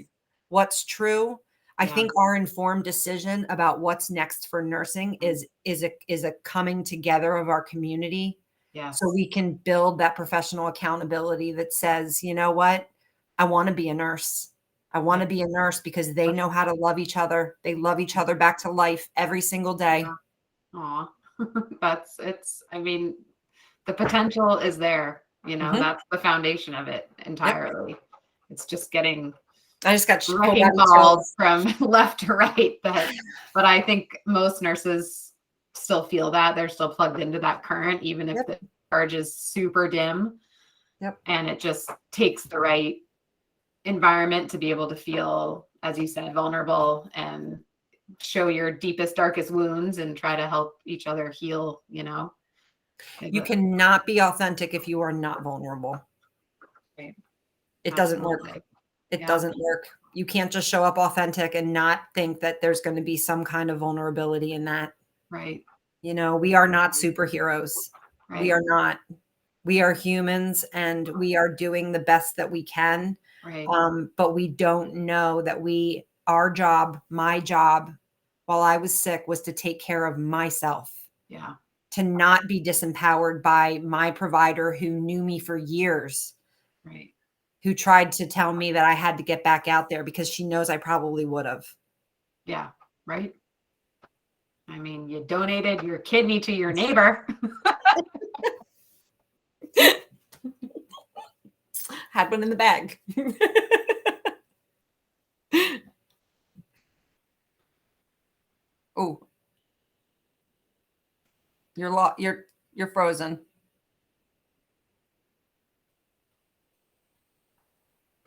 what's true, I think our informed decision about what's next for nursing is a coming together of our community. So we can build that professional accountability that says, you know what, I want to be a nurse. I want to be a nurse because they know how to love each other. They love each other back to life every single day. Aw, I mean, the potential is there, you know, that's the foundation of it entirely. It's just getting I just got wrecking balls from left to right, but I think most nurses still feel that they're still plugged into that current, even if the charge is super dim. And it just takes the right environment to be able to feel, as you said, vulnerable and show your deepest, darkest wounds and try to help each other heal, you know. You cannot be authentic if you are not vulnerable. It doesn't work. It doesn't work. You can't just show up authentic and not think that there's going to be some kind of vulnerability in that. Right. You know, we are not superheroes. We are not. We are humans and we are doing the best that we can. But we don't know that our job, my job, while I was sick, was to take care of myself. To not be disempowered by my provider who knew me for years. Who tried to tell me that I had to get back out there because she knows I probably would have. Yeah. Right. I mean, you donated your kidney to your neighbor. Had one in the bag. Oh. You're frozen.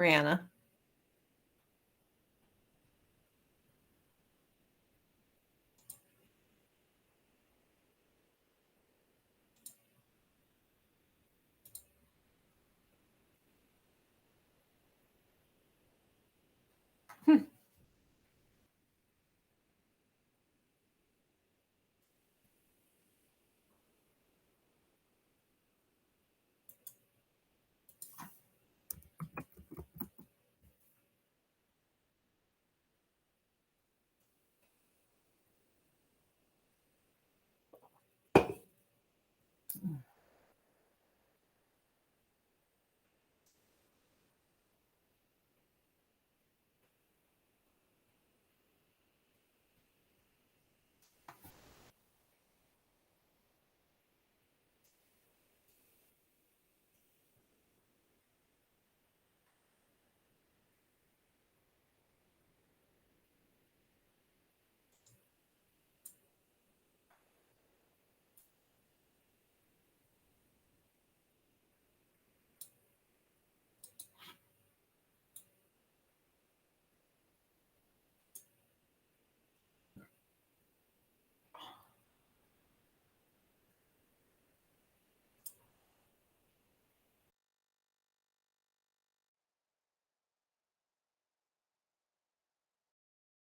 Brianna.